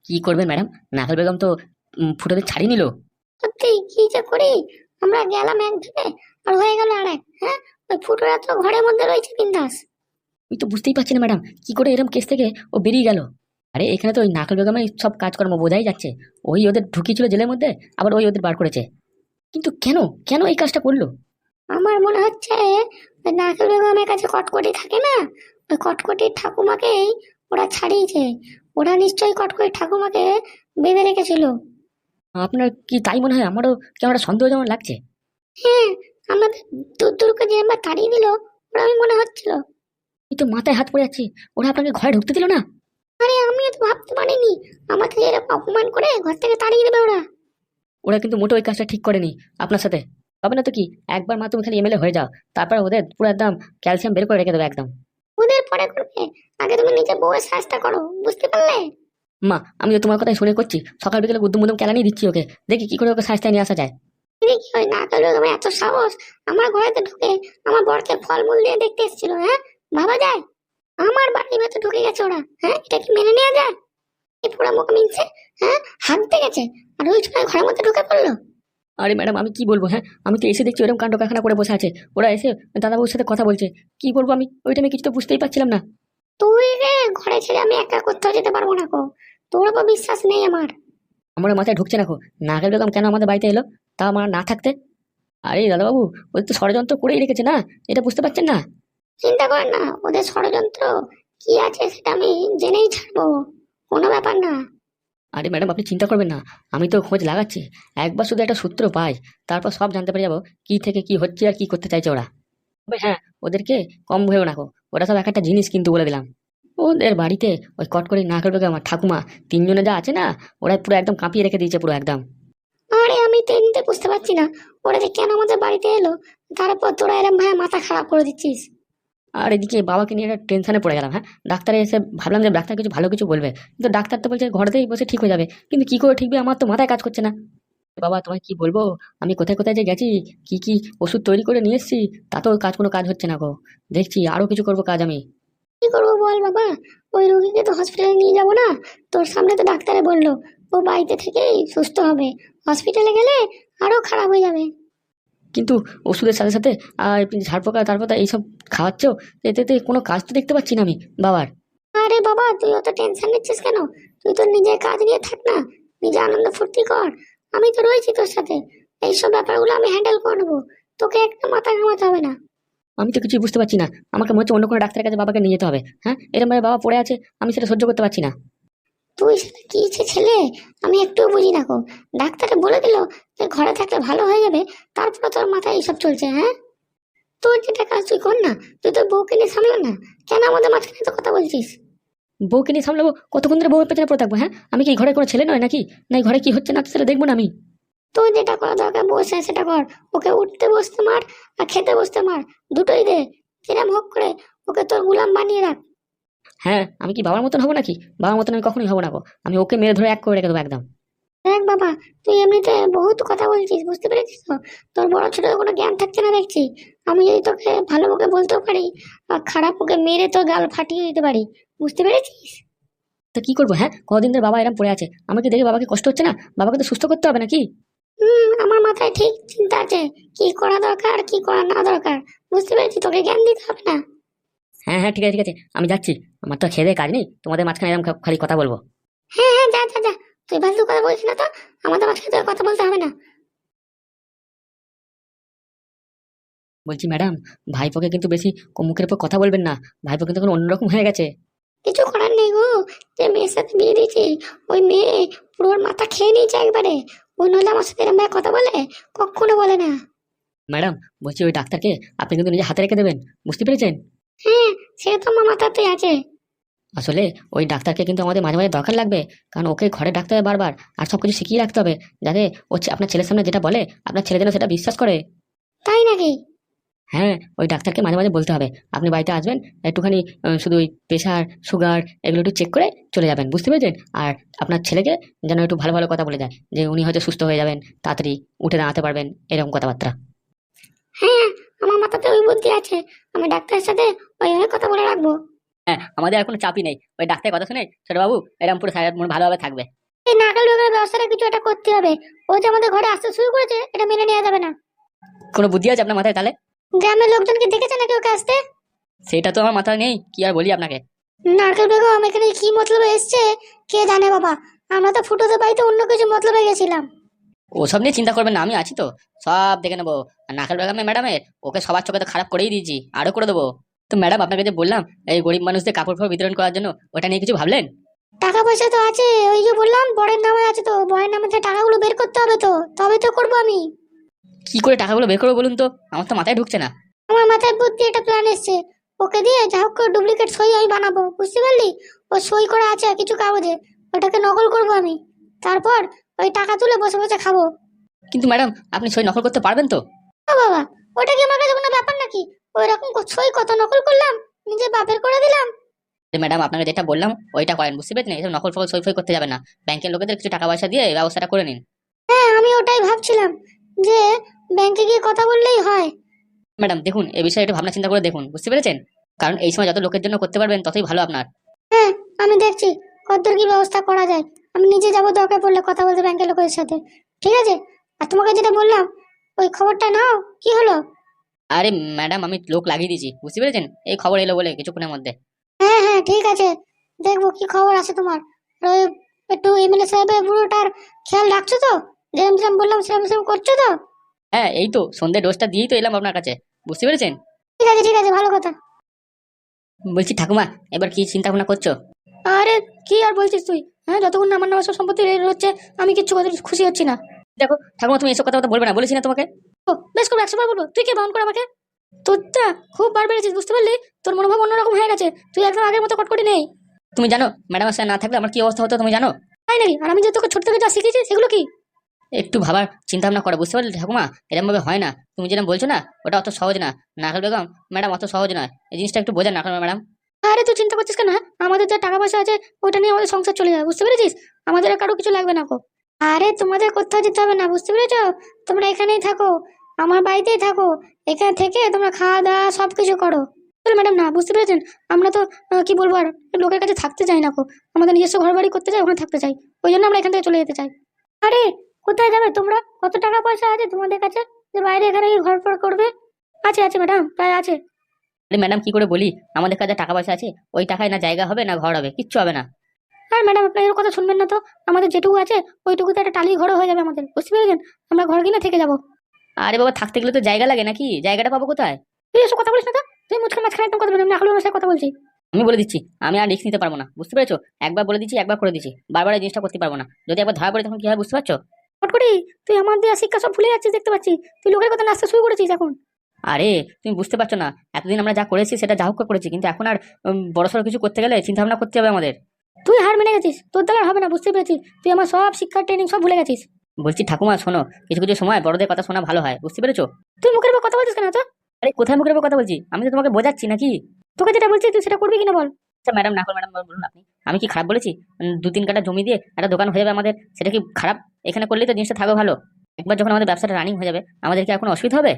কি করবেন ম্যাডাম? নাকাল বেগম তো ফুটোতে ছাড়িয়ে নিল। সত্যি কি যে করি। আমরা গেলাম একদিকে আর হয়ে গেল আরেক। হ্যাঁ, ওই ফুটোরা তো ঘরের মধ্যে রয়েছে বিন্দাস। আমি তো বুঝতেই পারছি না ম্যাডাম, কি করে এরকম কেস থেকে ও বেরিয়ে গেল। আরে এখানে তো ওই নাকাল বেগমের সব কাজকর্ম বোঝাই যাচ্ছে। ওই ওদের ঢুকিয়েছিল জেলের মধ্যে, আবার ওই ওদের বার করেছে। কিন্তু কেন কেন এই কাজটা করলো? আমার মনে হচ্ছে ওই নারকেল বেগমের কাছে কটকটি থাকে না, ওই কটকটির ঠাকুমাকেই ওরা ছাড়িয়েছে। ওরা নিশ্চয়ই কটকটির ঠাকুমাকে বেঁধে রেখেছিল। আপনার কি তাই মনে হয়? আমারও কেমন একটা সন্দেহ যেমন লাগছে। হ্যাঁ, আমাদের দূর দূর করে যে একবার তাড়িয়ে দিল, ওরা আমি মনে হচ্ছিল। এই তো মাথায় হাত পড়ে যাচ্ছে, ওরা আপনাকে ঘরে ঢুকতে দিল না? আরে আমিও তো ভাবতে পারিনি আমাকে এরকম অপমান করে ঘর থেকে তাড়িয়ে দেবে ওরা। ওরা কিন্তু মোটেও ওই কাজটা ঠিক করেনি আপনার সাথে। হবে না তো কি, একবার মা তুমি খালি এমএলএ হয়ে যাও, তারপর ওদের পুরো একদম ক্যালসিয়াম বের করে রেখে দেবে একদম। ওদের পরে করবে, আগে তুমি নিজে বউয়ের সাজটা করো, বুঝতে পারলে? মা, আমি তো তোমার কথাই শুনে করছি, সকাল বিকেলে গুদ্দুম মুদুম কেলানি দিচ্ছি ওকে, দেখি কি করে ওকে সাজটায় নিয়ে আসা যায়। কি হয় নারকেল বেগমের এত সাহস আমার ঘরেতে ঢুকে আমার বরকে ফলমূল দিয়ে দেখতে এসেছিল? হ্যাঁ, ভাবা যায়? আমার বাড়ির ভেতর ঢুকে গেছে ওরা। হ্যাঁ, এটা কি মেনে নেওয়া যায়? এই পোড়া মুখ মিনছে। হ্যাঁ, হাঁটতে গেছে আর ওই সময় ঘরের মধ্যে ঢুকে পড়লো। আরে ম্যাডাম, আমি কি বলবো? হ্যাঁ, আমি তো এসে দেখছি ওরকম কাণ্ড কারখানা করে বসে আছে। ওরা এসে দাদাবাবুর সাথে কথা বলছে। কি বলবো আমি? ওই টাইমে কিছু তো বুঝতেই পারছিলাম না। তুই রে, ঘরে ছেড়ে আমি একা কোথাও যেতে পারবো না গো। তোর উপর বিশ্বাস নেই আমার। আমার মাথায় ঢুকছে না খো, নাগেল বেগম কেন আমাদের বাড়িতে এলো, তা আমার না থাকতে? আরে দাদাবাবু, ওদের তো ষড়যন্ত্র করেই রেখেছে না, এটা বুঝতে পারছেন না? চিন্তা কর না, ওদের ষড়যন্ত্র কি আছে সেটা আমি জেনেই ছাড়বো। কোনো ব্যাপার না। আরে ম্যাডাম, আপনি চিন্তা করবেন না, আমি তো খোঁজ লাগাচ্ছি। একবার শুধু একটা সূত্র পাই, তারপর সব জানতে পেরে যাবো কি থেকে কি হচ্ছে আর কি করতে চাইছে ওরা। তবে হ্যাঁ, ওদেরকে কম ভেবো না গো, ওরা সব এক একটা জিনিস কিন্তু বলে দিলাম। ওদের বাড়িতে ওই কটকরি নারকেল বেগম আমার ঠাকুমা, তিনজনে যা আছে না, ওরা পুরো একদম কাঁপিয়ে রেখে দিয়েছে পুরো একদম। আরে আমি তো এমনিতে বুঝতে পারছি না ওরা যে কেন আমাদের বাড়িতে এলো, তারপর তোরা এরম ভাবে মাথা খারাপ করে দিচ্ছিস। আর এদিকে বাবাকে নিয়ে একটা টেনশনে পড়ে গেলাম। হ্যাঁ, ডাক্তারে এসে ভাবলাম যে ডাক্তার কিছু ভালো কিছু বলবে, কিন্তু ডাক্তার তো বলছে ঘরেতেই বসে ঠিক হয়ে যাবে। কিন্তু কি করে ঠিকবে আমার তো মাথায় কাজ করছে না। বাবা তোমায় কি বলবো, আমি কোথায় কোথায় যে গেছি, কি কি ওষুধ তৈরি করে নিয়ে এসেছি, তাতেও কোনো কাজ হচ্ছে না গো। দেখছি আরো কিছু করবো কাজ আমি। কি করবো বল বাবা, ওই রোগীকে তো হসপিটালে নিয়ে যাবো না? তোর সামনে তো ডাক্তারে বললো ও বাড়িতে থেকেই সুস্থ হবে, হসপিটালে গেলে আরো খারাপ হয়ে যাবে। কিন্তু ওষুধের সাথে সাথে ঝাড়পোকা তারপর এইসব খাওয়াচ্ছ, এতে কোনো কাজ তো দেখতে পাচ্ছি না আমি বাবার। আরে বাবা, তুই অত টেনশন নিচ্ছিস কেন? তুই তোর নিজের কাজ নিয়ে থাক না, নিজে আনন্দ ফুর্তি কর। আমি তো রয়েছি তোর সাথে, এইসব ব্যাপারগুলো আমি হ্যান্ডেল করে নেবো। তোকে একটা মাথা ঘামাতে হবে না। আমি তো কিছুই বুঝতে পারছি না, আমাকে মনে হচ্ছে অন্য কোনো ডাক্তারের কাছে বাবাকে নিয়ে যেতে হবে। হ্যাঁ, এরকম ভাবে বাবা পড়ে আছে, আমি সেটা সহ্য করতে পারছি না। তুই সেটা কি যে ছেলে, আমি একটুও বুঝি না গো। ডাক্তারে বলে দিল যে ঘরে থাকলে ভালো হয়ে যাবে, তারপরে তোর মাথায় এইসব চলছে? হ্যাঁ, তোর যেটা কাজ তুই কর না। তুই তোর বউকে নিয়ে সামলা না। কেন আমাদের মাঝখানে তো কথা বলছিস? বউকে নিয়ে সামলাবো? কতক্ষণ ধরে বউয়ের পেছনে পড়ে থাকবো? হ্যাঁ, আমি কি ঘরে কোনো ছেলে নয় নাকি? না এই ঘরে কি হচ্ছে না হচ্ছে সেটা দেখবো না আমি? তোর যেটা করা দরকার বসে সেটা কর। ওকে উঠতে বসতে মার আর খেতে বসতে মার, দুটোই দে। কিরম হোক করে ওকে তোর গুলাম বানিয়ে রাখ। হ্যাঁ, আমি কি বাবার মতন হবো নাকি? বাবার মতন আমি কখনোই হবো না গো, আমি ওকে মেরে ধরে এক করে রেখে দেবো একদম। দেখ বাবা, তুই এমনিতে বহুত কথা বলছিস, বুঝতে পেরেছিস তো? তোর বড় ছোট কোনো জ্ঞান থাকছে না দেখছি। আমি যদি তোকে ভালো মুখে বলতেও পারি আর খারাপ ওকে মেরে তোর গাল ফাটিয়ে দিতে পারি, বুঝতে পেরেছিস? তো কি করবো? হ্যাঁ, কদিন ধরে বাবা এরকম পড়ে আছে, আমাকে দেখে বাবাকে কষ্ট হচ্ছে না? বাবাকে তো সুস্থ করতে হবে নাকি? আমার মাথায় ঠিক চিন্তা আছে কি করা দরকার আর কি করা না দরকার। বুঝতে পেরেছি, তোকে জ্ঞান দিতে হবে না। হ্যাঁ হ্যাঁ, ঠিক আছে ঠিক আছে, আমি যাচ্ছি। আমার তো খেয়ে দেয়ে কাজ নেই, তোমাদের মাঝখানে এরকম খালি কথা বলবো। হ্যাঁ হ্যাঁ, যা যা যা। তুই ফালতু কথা বলছিস না তো, আমাদের মাঝখানে তোর কথা বলতে হবে না। বলছি ম্যাডাম, ভাইপোকে কিন্তু বেশি মুখের উপর কথা বলবেন না, ভাইপো কিন্তু এখন অন্যরকম হয়ে গেছে। কিছু করার নেই গো, যে মেয়ের সাথে বিয়ে দিয়েছি ওই মেয়ে পুরো ওর মাথা খেয়ে নিয়েছে একবারে। ওই নইলে আমার সাথে এরম ভাবে কথা বলে? কখনো বলে না। ম্যাডাম, বলছি ওই ডাক্তারকে আপনি কিন্তু নিজে হাতে রেখে দেবেন, বুঝতে পেরেছেন? হ্যাঁ, সে তো আমার মাথাতেই আছে। আসলে ওই ডাক্তারকে কিন্তু আমাদের মাঝে মাঝে দরকার লাগবে, কারণ ওকে ঘরে ডাকতে হবে বারবার, আর সবকিছু শিখিয়ে রাখতে হবে, যাতে ও আপনার ছেলের সামনে যেটা বলে আপনার ছেলে যেন সেটা বিশ্বাস করে। তাই নাকি? হ্যাঁ, ওই ডাক্তারকে মাঝে মাঝে বলতে হবে আপনি বাড়িতে আসবেন, একটুখানি শুধু ওই প্রেশার সুগার এগুলো একটু চেক করে চলে যাবেন, বুঝতে পেরেছেন? আর আপনার ছেলেকে যেন একটু ভালো ভালো কথা বলে যায়, যে উনি হয়তো সুস্থ হয়ে যাবেন, তাড়াতাড়ি উঠে দাঁড়াতে পারবেন, এরকম কথাবার্তা। হ্যাঁ, আমার মাথাতে ওই বুদ্ধি আছে। আমি ডাক্তারের সাথে ওইভাবে কথা বলে রাখবো। হ্যাঁ, আমাদের আর কোনো চাপই নেই, ওই ডাক্তারের কথা শুনে ছোটবাবু এরকম পুরো সারা মনে ভালোভাবে থাকবে। এই নাকাল বেগমের ব্যবস্থাটা কিছু একটা করতে হবে। ও যে আমাদের ঘরে আসতে শুরু করেছে, এটা মেনে নেওয়া যাবে না। কোনো বুদ্ধি আছে আপনার মাথায় তাহলে? গ্রামের লোকজনকে দেখেছে নাকি ওকে আসতে? সেটা তো আমার মাথায় নেই, কি আর বলি আপনাকে। নারকেল বেগম এখানে কি মতলবে এসছে কে জানে বাবা। আমরা তো ফুটোতে বাড়িতে অন্য কিছু মতলবে গেছিলাম। ওসব নিয়ে চিন্তা করবেন না, আমি আছি তো, সব দেখে নেবো। আর নাকাল বেগমে ম্যাডামের ওকে সবার চোখে তো খারাপ করেই দিয়েছি, আরো করে দেবো। তো ম্যাডাম, আপনাকে যে বললাম এই গরিব মানুষদের কাপড় ফাপড় বিতরণ করার জন্য, ওটা নিয়ে কিছু ভাবলেন? টাকা পয়সা তো আছে, ওই যে বললাম বরের নামে আছে, তো বরের নামে থেকে টাকাগুলো বের করতে হবে, তো তবে তো করবো আমি। কি করে টাকাগুলো বের করবো বলুন তো, আমার তো মাথায় ঢুকছে না। আমার মাথায় বুদ্ধি একটা প্ল্যান এসছে। ওকে দিয়ে যা হোক করে ডুপ্লিকেট সই আমি বানাবো, বুঝতে পারলি? ও সই করা আছে কিছু কাগজে, ওটাকে নকল করবো আমি। তারপর ওই টাকা তুলে বসে বসে খাবো। কিন্তু ম্যাডাম, আপনি সই নকল করতে পারবেন তো? ও বাবা, ওটা কি আমার কাছে কোনো ব্যাপার নাকি? ওই রকম সই কত নকল করলাম, নিজে বাপের করে দিলাম। যে ম্যাডাম, আপনাকে যেটা বললাম ওইটা করেন, বুঝতে পেরেছেন? এসব নকল ফকল সই ফই করতে যাবেন না, ব্যাংকের লোকেদের কিছু টাকা পয়সা দিয়ে এই ব্যবস্থাটা করে নিন। হ্যাঁ, আমি ওটাই ভাবছিলাম যে ব্যাংকে গিয়ে কথা বললেই হয়। ম্যাডাম দেখুন, এই বিষয়ে একটু ভাবনা চিন্তা করে দেখুন, বুঝতে পেরেছেন? কারণ এই সময় যত লোকের জন্য করতে পারবেন ততই ভালো আপনার। হ্যাঁ, আমি দেখছি কতদূর কি ব্যবস্থা করা যায়। আমি নিজে যাবো দরকার পড়লে কথা বলতে ব্যাংকের লোকের সাথে। ঠিক আছে? আর তোমাকে যেটা বললাম ওই খবরটা নাও, কি হলো? আরে ম্যাডাম, আমি লোক লাগিয়ে দিয়েছি, বুঝতে পেরেছেন? এই খবর এলো বলে কিছুক্ষণের মধ্যে। হ্যাঁ হ্যাঁ, ঠিক আছে, দেখবো কি খবর আছে তোমার। আর ওই একটু এমএলএ সাহেবের বুড়োটার খেয়াল রাখছো তো? যেরকম যেরকম বললাম সেরকম সেরকম করছো তো? হ্যাঁ, এই তো সন্ধ্যে ডোজটা দিয়েই তো এলাম আপনার কাছে, বুঝতে পেরেছেন? ঠিক আছে ঠিক আছে, ভালো কথা। বলছি ঠাকুমা, এবার কি চিন্তা ভাবনা করছো? আরে কি আর বলছিস তুই? হ্যাঁ, যতক্ষণ না আমার নামে সব সম্পত্তি রেড হচ্ছে আমি কিচ্ছু কথা খুশি হচ্ছি না। দেখো ঠাকুমা, তুমি এসব কথা বলবে না, বলেছি না তোমাকে? ও বেশ করে 100 বার বলবো, তুই কে বাউন করে আমাকে? তোরটা খুব বার বেড়েছিস, বুঝতে পারলি? তোর মনোভাব অন্যরকম হয়ে গেছে, তুই একদম আগের মতো কটকটি নেই। তুমি জানো ম্যাডামের সাথে না থাকলে আমার কি অবস্থা হতো, তুমি জানো? তাই নাকি? আর আমি যে তোকে ছোট থেকে যা শিখেছি সেগুলো কি? একটু ভাবার চিন্তা ভাবনা করো, বুঝতে পারলে ঠাকুমা? এরকম ভাবে হয় না, তুমি যেরকম বলছো না, ওটা অত সহজ না। নাকাল বেগম ম্যাডাম অত সহজ নয়, এই জিনিসটা একটু বোঝেন নাকাল ম্যাডাম। আরে তুই চিন্তা করছিস কেন? হ্যাঁ? আমাদের যা টাকা পয়সা আছে ওটা নিয়ে আমাদের সংসার চলে যাবে, বুঝতে পেরেছিস? আমাদের আর কারো কিছু লাগবে না গো। আরে তোমাদের কোথাও যেতে হবে না, বুঝতে পেরেছো? তোমরা এখানেই থাকো, আমার বাড়িতেই থাকো। এখানে থেকে তোমরা খাওয়া দাওয়া সবকিছু করো। ম্যাডাম না, বুঝতে পেরেছেন? আমরা তো কি বলবো আর, লোকের কাছে থাকতে চাই না গো। আমাদের নিজস্ব ঘর বাড়ি করতে চাই, ওখানে থাকতে চাই। ওই জন্য আমরা এখান থেকে চলে যেতে চাই। আরে কোথায় যাবে তোমরা? কত টাকা পয়সা আছে তোমাদের কাছে যে বাইরে এখানে গিয়ে ঘর ফর করবে? আছে আছে ম্যাডাম, প্রায় আছে। আরে ম্যাডাম, কি করে বলি? আমাদের কাছে টাকা পয়সা আছে, ওই টাকায় না জায়গা হবে না ঘর হবে, কিচ্ছু হবে না। আর ম্যাডাম আপনার এর কথা শুনবেন না তো। আমাদের যেটুকু আছে ওইটুকুতে একটা টালির ঘরও হয়ে যাবে আমাদের, বুঝতে পেরেছেন? আমরা ঘর কিনে থেকে যাবো। আরে বাবা, থাকতে গেলে তো জায়গা লাগে নাকি, জায়গাটা পাবো কোথায়? তুই এসব কথা বলিস না তো। তুই মুখের মাঝখানে একদম কথা বলবি না, আমার সাথে কথা বলছি। আমি বলে দিচ্ছি, আমি আর রিস্ক নিতে পারবো না, বুঝতে পেরেছো? একবার বলে দিচ্ছি, একবার করে দিচ্ছি, বারবার এই জিনিসটা করতে পারবো না। যদি একবার ধরা পড়ে তখন কি হয়, বুঝতে পারছো? ফটকরি, তুই আমার দেওয়া শিক্ষা সব ভুলে যাচ্ছিস, দেখতে পাচ্ছি। তুই লোকের কথা নাচতে শুরু করেছিস এখন। আরে তুমি বুঝতে পারছো না, এতদিন আমরা যা করেছি সেটা যা হোক করে করেছি, কিন্তু এখন আর বড়সড় কিছু করতে গেলে চিন্তা ভাবনা করতে হবে আমাদের। তুই হার মেনে গেছিস, তোর দ্বারা আর হবে না, বুঝতে পেরেছিস? তুই আমার সব শিক্ষার ট্রেনিং সব ভুলে গেছিস। বলছি ঠাকুমা শোনো, কিছু কিছু সময় বড়দের কথা শোনা ভালো হয়, বুঝতে পেরেছো? তুই মুখের উপর কথা বলছিস কেন তো? আরে কোথায় মুখের উপর কথা বলছি, আমি তো তোমাকে বোঝাচ্ছি নাকি? তোকে যেটা বলছি তুই সেটা করবি কিনা বল। আচ্ছা ম্যাডাম, না করে ম্যাডাম বলুন আপনি, আমি কি খারাপ বলেছি? 2-3 কাঠা জমি দিয়ে একটা দোকান হয়ে যাবে আমাদের, সেটা কি খারাপ? এখানে করলেই তো জিনিসটা থাকবে ভালো। একবার যখন আমাদের ব্যবসাটা রানিং হয়ে যাবে, আমাদের কি আর কোনো অসুবিধা হবে?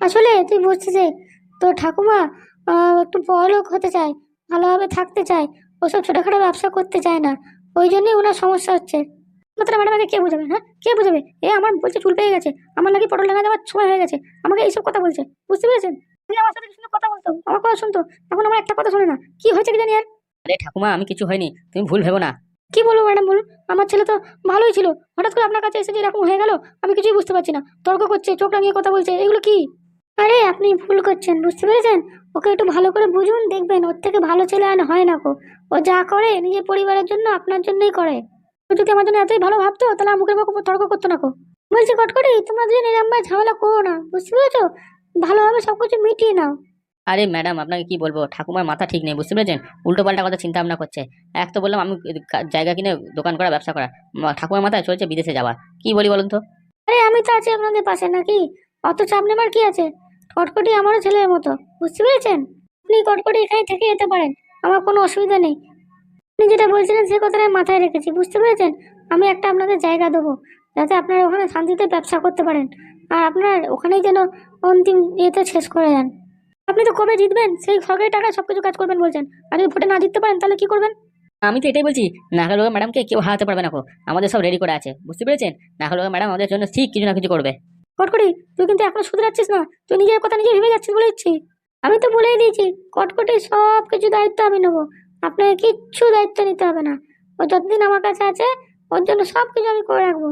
আসলে তুই বুঝছিস যে তোর ঠাকুমা একটু বড়লোক হতে চায়, ভালোভাবে থাকতে চায়, ওসব ছোটখাটো ব্যবসা করতে চায় না। ওই জন্যই ওনার সমস্যা হচ্ছে। কথাটা ম্যাডামকে কে বুঝাবে? হ্যাঁ, কে বুঝাবে? এ আমার বলছে চুল পেয়ে গেছে, আমার নাকি পটল ডাঙা যাওয়ার সময় হয়ে গেছে, আমাকে এইসব কথা বলছে, বুঝতে পেরেছেন? তুমি আমার সাথে সুন্দর কথা বলতো, আমার কথা শুনতো, এখন আমার একটা কথা শোনে না, কি হয়েছে কি জানি আর। আরে ঠাকুমা, আমি কিছু হয়নি, তুমি ভুল ভেবো না। কি বলবো ম্যাডাম বলুন? আমার ছেলে তো ভালোই ছিল, হঠাৎ করে আপনার কাছে এসে যে এরকম হয়ে গেল, আমি কিছুই বুঝতে পারছি না। তর্ক করছে, চোখ রাঙিয়ে কথা বলছে, এগুলো কি? আরে আপনি ভুল করছেন, বুঝতে পেরেছেন? ওকে একটু ভালো করে বুঝুন, দেখবেন ওর থেকে ভালো ছেলে আর হয় না গো। ও যা করে নিজের পরিবারের জন্য, আপনার জন্যই করে। ও যদি আমার জন্য এতই ভালো ভাবতো তাহলে আমার মুখের উপর তর্ক করতো না গো। বলছি কটকটি, তোমরা দুজন এরকম ভাবে ঝামেলা করো না, বুঝতে পেরেছো? ভালোভাবে সবকিছু মিটিয়ে নাও। আরে ম্যাডাম, আপনাকে কি বলবো, ঠাকুমার মাথা ঠিক নেই, বুঝতে পেরেছেন? উল্টো পাল্টা কথা চিন্তা ভাবনা করছে। এক তো বললাম আমি জায়গা কিনে দোকান করা, ব্যবসা করা, ঠাকুমার মাথায় চলছে বিদেশে যাওয়া। কি বলি বলুন তো? আরে আমি তো আছি আপনাদের পাশে, নাকি? অত চাপ নেবার কি আছে? কটকটি আমারও ছেলের মতো, বুঝতে পেরেছেন? আপনি কটকটি এখানে থেকে যেতে পারেন, আমার কোনো অসুবিধা নেই। আপনি যেটা বলছিলেন সে কথাটা আমি মাথায় রেখেছি, বুঝতে পেরেছেন? আমি একটা আপনাদের জায়গা দেবো, যাতে আপনারা ওখানে শান্তিতে ব্যবসা করতে পারেন, আর আপনার ওখানেই যেন অন্তিম ইয়েতে শেষ করে যান। আপনি তো কবে জিতবেন সেই সরকারি টাকায় সবকিছু কাজ করবেন বলছেন, আর যদি ভোটে না জিততে পারেন তাহলে কি করবেন? আমি তো এটাই বলছি, নাগালুয়া ম্যাডামকে কেউ হারাতে পারবে না, আমাদের সব রেডি করে আছে, বুঝতে পেরেছেন? নাগালুয়া ম্যাডাম আমাদের জন্য ঠিক কিছু না কিছু করবে। কটকটি, তুই কিন্তু এখনো শুধরাচ্ছিস না, তুই নিজের কথা নিজে ভেবে যাচ্ছিস বলে দিচ্ছি। আমি তো বলেই দিয়েছি, কটকটি সব কিছু দায়িত্ব আমি নেবো, আপনাকে কিচ্ছু দায়িত্ব নিতে হবে না। ও যতদিন আমার কাছে আছে ওর জন্য সব কিছু আমি করে রাখবো।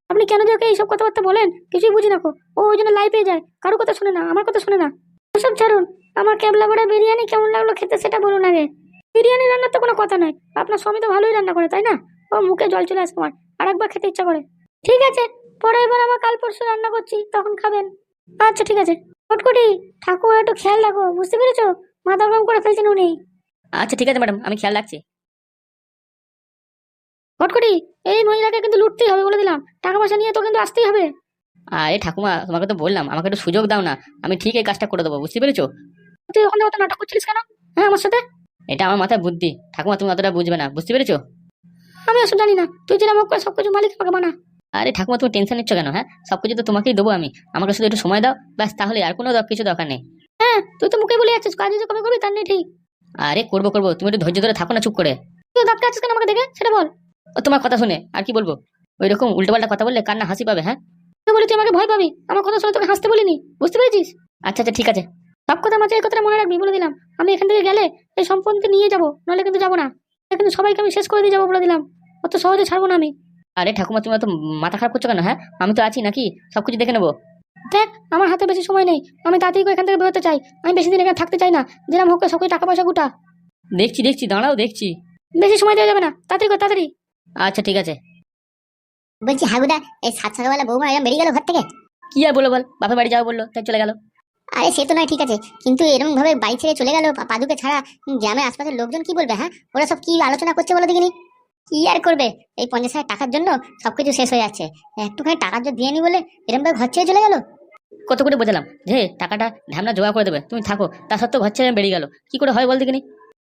আপনি কেন যে ওকে এইসব কথাবার্তা বলেন কিছুই বুঝি না গো। ও ওই জন্য লাইফে যায়, কারো কথা শুনে না, আমার কথা শুনে না। ওসব ছাড়ুন, আমার ক্যাবলা বড়া বিরিয়ানি কেমন লাগলো খেতে সেটা বলুন আগে। বিরিয়ানি রান্নার তো কোনো কথা নয়, আপনার স্বামী তো ভালোই রান্না করে তাই না? ও মুখে জল চলে আসে আমার, আর একবার খেতে ইচ্ছা করে। ঠিক আছে, পরে এবার আবার কাল পরশু রান্না করছি তখন খাবেন। আচ্ছা ঠিক আছে। কটকটি, ঠাকুর একটু খেয়াল রাখো, বুঝতে পেরেছো? মাথা গরম করে ফেলছেন উনি। আচ্ছা ঠিক আছে ম্যাডাম, আমি খেয়াল রাখছি। কটকটি, এই মহিলাকে কিন্তু লুটতেই হবে বলে দিলাম, টাকা পয়সা নিয়ে তো কিন্তু আসতেই হবে। আরে ঠাকুমা, তোমাকে তো বললাম আমাকে একটু সুযোগ দাও না, আমি ঠিক এই কাজটা করে দেবো, বুঝতে পেরেছো? তুই ওখানে অত নাটক করছিলিস কেন? হ্যাঁ আমার সাথে। এটা আমার মাথায় বুদ্ধি ঠাকুমা, তুমি অতটা বুঝবে না, বুঝতে পেরেছো? আমি ওসব জানি না, তুই যেরকম হোক করে সবকিছু মালিক আমাকে মানা। আরে ঠাকুমা, তুমি টেনশন নিচ্ছ কেন? হ্যাঁ, সবকিছু তো তোমাকেই দেবো আমি, আমাকে শুধু একটু সময় দাও ব্যাস, তাহলে আর কোনো কিছু দরকার নেই। হ্যাঁ, তুই তো মুখে বলে যাচ্ছিস, কাজ যে কবে করবি তার নেই ঠিক। আরে করবো করবো, তুমি একটু ধৈর্য ধরে থাকো না, চুপ করে। তুই দাঁত কাটছিস কেন আমাকে দেখে সেটা বল। ও তোমার কথা শুনে আর কি বলবো? ওই রকম উল্টোপাল্টা কথা বললে কান্না হাসি পাবে। হ্যাঁ, তুই বলি তুই আমাকে ভয় পাবি, আমার কথা শুনে তোকে হাসতে বলিনি, বুঝতে পেরেছিস? আচ্ছা আচ্ছা ঠিক আছে। সব কথা মাঝে এই কথাটা মনে রাখবি বলে দিলাম। আমি এখান থেকে গেলে এই সম্পত্তি নিয়ে যাবো, নাহলে কিন্তু যাবো না। কিন্তু সবাইকে আমি শেষ করে দিয়ে যাবো বলে দিলাম, অত সহজে ছাড়বো না আমি। আরে ঠাকুমা, তুমি তো মাথা খারাপ করছো কেন? হ্যাঁ, আমি তো আছি নাকি, সবকিছু দেখে নেবো। দেখ, আমার হাতে বেশি সময় নেই, আমি তাড়াতাড়ি করে এখান থেকে বেরোতে চাই। আমি বেশি দিন এখানে থাকতে চাই না, যেরকম হোক করে সবকিছু টাকা পয়সা গুটা। দেখছি দেখছি, দাঁড়াও দেখছি। বেশি সময় দেওয়া যাবে না, তাড়াতাড়ি কর তাড়াতাড়ি। আচ্ছা ঠিক আছে। বলছি হাগুদা, এই সাত সকালবেলা বৌমা এরকম বেরিয়ে গেল ঘর থেকে? কি আর বলো বল, বাপের বাড়ি যাও বললো তাই চলে গেল। আরে সে তো নয় ঠিক আছে, কিন্তু এরকম ভাবে বাড়ি ছেড়ে চলে গেল পাদুকে ছাড়া, গ্রামের আশপাশের লোকজন কি বলবে? হ্যাঁ, ওরা সব কি আলোচনা করছে বলো দেখিনি। কি আর করবে, এই 50,000 টাকার জন্য সবকিছু শেষ হয়ে যাচ্ছে। একটুখানি টাকা যদি দিয়ে নি বলে এরকম ভাবে ঘর ছেড়ে চলে গেল। কত করে বোঝালাম যে টাকাটা ঢ্যামনা জোগাড় করে দেবে, তুমি থাকো, তা সত্ত্বেও ঘর ছেড়ে বেরিয়ে গেল, কি করে হয় বল দেখিনি?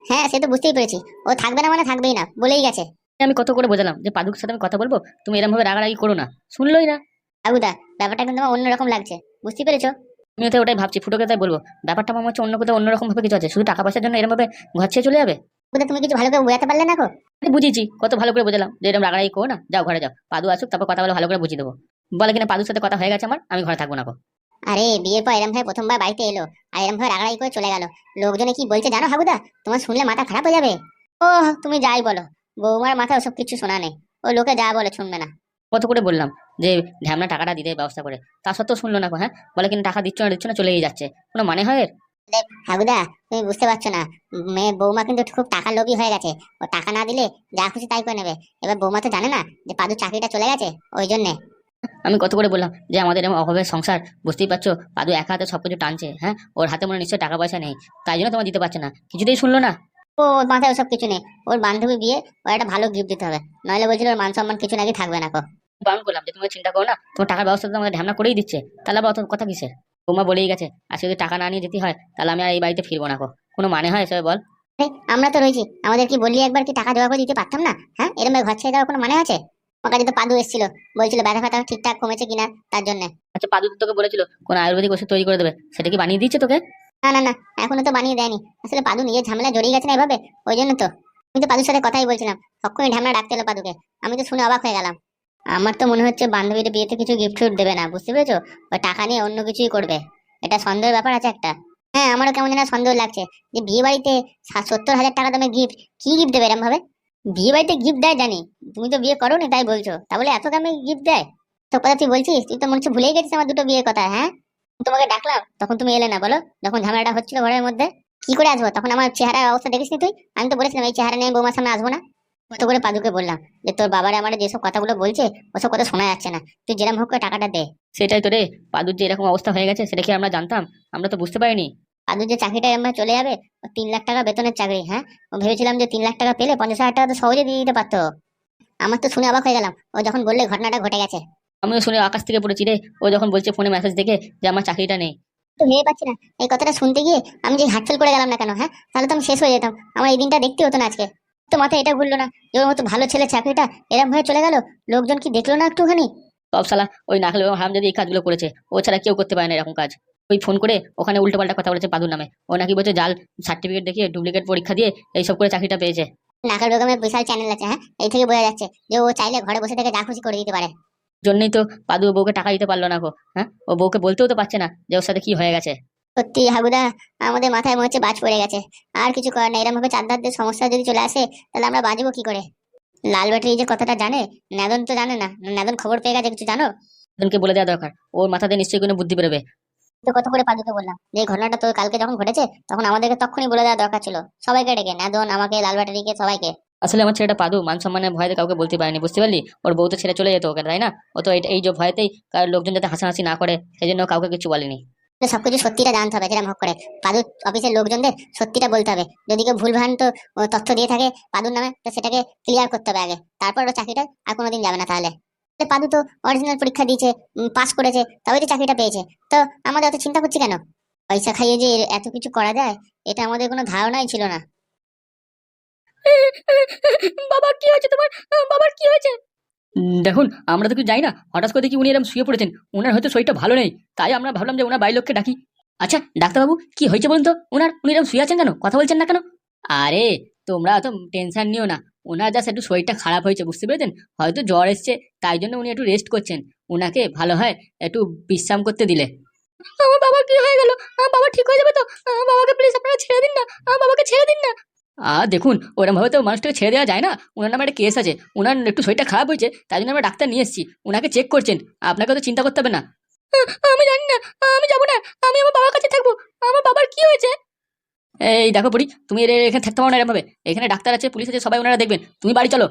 হ্যাঁ সে তো বুঝতেই পেরেছি, ও থাকবে না মানে থাকবেই না বলেই গেছে। আমি কত করে বোঝালাম যে পাদুকের সাথে আমি কথা বলবো, তুমি এরকম ভাবে রাগারাগি করো না, শুনলোই না। হাগুদা, ব্যাপারটা কিন্তু আমার অন্যরকম লাগছে, বুঝতে পেরেছো? আমি তো ওটাই ভাবছি, ফুটোকে তাই বলবো, ব্যাপারটা আমার হচ্ছে অন্য কোথাও অন্যরকম ভাবে কিছু আছে, শুধু টাকা পয়সার জন্য এরকম ভাবে ঘর ছেড়ে চলে যাবে। হাগুদা, তুমি কিছু ভালো করে বোঝাতে পারলে না গো। আমি বুঝিয়েছি, কত ভালো করে বোঝালাম যে এরকম রাগারাগি করো না, যাও ঘরে যাও, পাদু আসুক তারপর কথা বলে ভালো করে বুঝিয়ে দেবো। বলে কিনা পাদুর সাথে কথা হয়ে গেছে আমার, আমি ঘরে থাকবো না গো। আরে বিয়ের পর এরম ভাবে প্রথমবার বাড়িতে এলো, আর এরম ভাবে রাগারাগি করে চলে গেল, লোকজনে কি বলছে জানো হাগুদা? তোমার শুনলে মাথা খারাপ হয়ে যাবে। ও, তুমি যাই বলো, বৌমার মাথায় ওসব কিছু শোনা নেই, ও লোকে যা বলে শুনবে না। কত করে বললাম যে ঢ্যামনা টাকাটা দিতে ব্যবস্থা করে, তা সত্ত্বেও শুনলো না গো। হ্যাঁ, বলে কিনা টাকা দিচ্ছ না চলেই যাচ্ছে, কোনো মানে হয় এর? হাগুদা, তুমি বুঝতে পারছো না, মেয়ে বৌমা কিন্তু খুব টাকা লোভী হয়ে গেছে, ও টাকা না দিলে যা খুশি তাই করে নেবে। এবার বৌমা তো জানে না যে পাদুর চাকরিটা চলে গেছে, ওই জন্যে। আমি কত করে বললাম যে আমাদের এরকম অভাবের সংসার, বুঝতেই পারছো, পাদু একা হাতে সবকিছু টানছে। হ্যাঁ, ওর হাতে মনে হয় নিশ্চয়ই টাকা পয়সা নেই, তাই জন্য তোমার দিতে পারছে না, কিছুতেই শুনলো না। ওর মাথায় ওসব কিছু নেই, ওর বান্ধবী বিয়ে, ওর একটা ভালো গিফট দিতে হবে, নইলে বলছিল ওর মান সম্মান কিছু নাকি থাকবে না। বারণ করলাম যে তুমি চিন্তা করো না, তোমার টাকার ব্যবস্থা তো আমাদের ঢ্যামনা করেই দিচ্ছে, তাহলে আবার অত কথা কিসের? বৌমা বলেই গেছে, আজকে যদি টাকা না নিয়ে যেতে হয় তাহলে আমি আর এই বাড়িতে ফিরবো না গো, কোনো মানে হয় এসবে বল? আমরা তো রয়েছি, আমাদের কি বললি একবার কি টাকা জোগাড় করে দিতে পারতাম না? হ্যাঁ, এরকম ঘর ছেড়ে দেওয়ার কোনো মানে আছে? আমার কাছে তো পাদু এসেছিল, বলছিল ব্যথা ফ্যাথা ঠিকঠাক কমেছে কিনা তার জন্য। আচ্ছা, পাদু তো তোকে বলেছিল কোন আয়ুর্বেদিক ওষুধ তৈরি করে দেবে, সেটা কি বানিয়ে দিচ্ছে তোকে? না না না, এখনো তো বানিয়ে দেয়নি, আসলে পাদু নিজের ঝামেলা জড়িয়ে গেছে না এভাবে, ওই জন্য তো। আমি তো পাদুর সাথে কথাই বলছিলাম, সবক্ষণ ঢামনা ডাকতে হলো পাদুকে, আমি তো শুনে অবাক হয়ে গেলাম। আমার তো মনে হচ্ছে বান্ধবীর বিয়েতে কিছু গিফট ফিফট দেবে না, বুঝতে পেরেছো? ওই টাকা নিয়ে অন্য কিছুই করবে, এটা সন্দেহের ব্যাপার আছে একটা। হ্যাঁ, আমারও কেমন যেন সন্দেহ লাগছে যে বিয়ে বাড়িতে 70,000 টাকা দামের গিফট, কি গিফট দেবে এরম ভাবে? বিয়ে বাড়িতে গিফট দেয় জানি, তুমি তো বিয়ে করো নি তাই বলছো, তা বলে এত দামে গিফট দেয়? তো কথা তুই বলছিস, তুই তো মনে হচ্ছে ভুলেই গেছিস আমার দুটো বিয়ের কথা। হ্যাঁ, তোমাকে ডাকলাম তখন তুমি এলে না, বলো যখন ঝামেলাটা হচ্ছিল ঘরের মধ্যে। কি করে আসবো, তখন আমার চেহারার অবস্থা দেখিসনি তুই? আমি তো বলেছিলাম এই চেহারা নিয়ে আমি বৌমার সামনে আসবো না। কত করে পাদুকে বললাম যে তোর বাবারে আমার যেসব কথাগুলো বলছে ওসব কথা শোনা যাচ্ছে না, তুই যেরকম হোক করে টাকাটা দে। সেটাই তো রে, পাদুর যে এরকম অবস্থা হয়ে গেছে সেটা কি আমরা জানতাম? আমরা তো বুঝতে পারিনি। পাদুর যে চাকরিটা এমন চলে যাবে, ও 3 লাখ টাকা বেতনের চাকরি। হ্যাঁ, ও ভেবেছিলাম যে 3 লাখ টাকা পেলে 50,000 টাকা তো সহজে দিয়ে দিতে পারতো। আমার তো শুনে অবাক হয়ে গেলাম ও যখন বললে ঘটনাটা ঘটে গেছে। আমিও শুনে আকাশ থেকে পড়েছি রে, ও যখন বলছে ফোনে মেসেজ দেখে যে আমার চাকরিটা নেই। তো ভেবে পাচ্ছি না এই কথাটা শুনতে গিয়ে আমি যে হার্টফেল করে গেলাম না কেন? হ্যাঁ, তাহলে তো আমি শেষ হয়ে যেতাম, আমার এই দিনটা দেখতে হতো না আজকে। তো মাথায় এটা ঘুরলো না যে ওর মতো ভালো ছেলে চাকরিটা এরম হয়ে চলে গেল, লোকজন কি দেখলো না একটুখানি? সব শালা ওই নাকলে হারাম যদি এই কাজগুলো করেছে, ও ছাড়া কেউ করতে পারে না এরকম কাজ। ওই ফোন করে ওখানে উল্টোপাল্টা কথা বলেছে পাদুর নামে। ও নাকি বলছে জাল সার্টিফিকেট দেখিয়ে ডুপ্লিকেট পরীক্ষা দিয়ে এইসব করে চাকরিটা পেয়েছে। নাকাল বেগমের বিশাল চ্যানেল আছে, হ্যাঁ, এই থেকে বোঝা যাচ্ছে যে ও চাইলে ঘরে বসে থেকে যা খুশি করে দিতে পারে। জন্যই তো পাদু ও বউকে টাকা দিতে পারলো না গো। হ্যাঁ, ও বউকে বলতেও তো পারছে না যে ওর সাথে কি হয়ে গেছে। সত্যি হাগুদা, আমাদের মাথায় মনে হচ্ছে বাজ পড়ে গেছে। আর কিছু করার নেই, এরকম ভাবে চাঁদারদের সমস্যা যদি চলে আসে তাহলে আমরা বাঁচবো কি করে? লাল ব্যাটারি যে কথাটা জানে, নাদন তো জানে না। নাদন খবর পেয়ে গেছে, কিছু জানো? ওদেরকে বলে দেওয়া দরকার, ওর মাথাতে নিশ্চয়ই কোনো বুদ্ধি বেরোবে। তো কত করে পাদুকে বললাম যে এই ঘটনাটা তো কালকে যখন ঘটেছে তখন আমাদেরকে তখনই বলে দেওয়া দরকার ছিল, সবাইকে ডেকে, নাদন, আমাকে, লাল ব্যাটারিকে, সবাইকে। আসলে আমার ছেলেটা পাদু মান সম্মানের ভয়তে কাউকে বলতে পারেনি, বুঝতে পারলি? ওর বউ তো ছেড়ে চলে যেত ওকে, তাই না? ও তো এই যে ভয়তেই কার লোকজন যাতে হাসাহাসি না করে সেই জন্য কাউকে কিছু বলেনি। তো সবকিছু সত্যিটা জানতে হবে, যেরকম হোক করে পাদু অফিসের লোকজনদের সত্যিটা বলতে হবে। যদি কেউ ভুলভ্রান্ত তথ্য দিয়ে থাকে পাদুর নামে, তো সেটাকে ক্লিয়ার করতে হবে আগে, তারপর ওর চাকরিটা আর কোনোদিন যাবে না। তাহলে পাদু তো অরিজিনাল পরীক্ষা দিয়েছে, পাস করেছে, তবেই তো চাকরিটা পেয়েছে। তো আমাদের অত চিন্তা করছি কেন? পয়সা খাইয়ে যে এত কিছু করা যায়, এটা আমাদের কোনো ধারণাই ছিল না। বাবা কি হয়েছে তোমার? বাবার কি হয়েছে? দেখুন, আমরা তো কিছু যাই না, হঠাৎ করে দেখি উনি এরকম শুয়ে পড়েছেন। ওনার হয়তো শরীরটা ভালো নেই, তাই আমরা ভাবলাম যে ওনার বাড়ির লোককে ডাকি। আচ্ছা ডাক্তারবাবু, কি হয়েছে বলুন তো? উনি এরকম শুয়ে আছেন কেন, কথা বলছেন না কেন? আরে তোমরা তো টেনশন নিও না, ওনার জাস্ট একটু শরীরটা খারাপ হয়েছে, বুঝতে পেরেছেন? হয়তো জ্বর এসছে, তাই জন্য উনি একটু রেস্ট করছেন। উনাকে ভালো হয় একটু বিশ্রাম করতে দিলে। আমার বাবা কি হয়ে গেল? আমার বাবা ঠিক হয়ে যাবে তো? আমার বাবাকে প্লিজ আপনারা ছেড়ে দিন না, আমার বাবাকে ছেড়ে দিন না। দেখুন, ওরকম ভাবে তো মানুষটাকে ছেড়ে দেওয়া যায় না। ওনার নামে একটা কেস আছে, ওনার একটু শরীরটা খারাপ হয়েছে, তাই জন্য আমরা ডাক্তার নিয়ে এসেছি, ওনাকে চেক করছেন। আপনাকে তো চিন্তা করতে হবে না। আমি জানি না, আমি যাবো না, আমি আমার বাবার কাছে থাকবো। আমার বাবার কি হয়েছে? এই দেখো বুড়ি, তুমি এখানে থাকতে পারো না এরকম ভাবে। এখানে ডাক্তার আছে, পুলিশ আছে, সবাই ওনারা দেখবেন। তুমি বাড়ি চলো।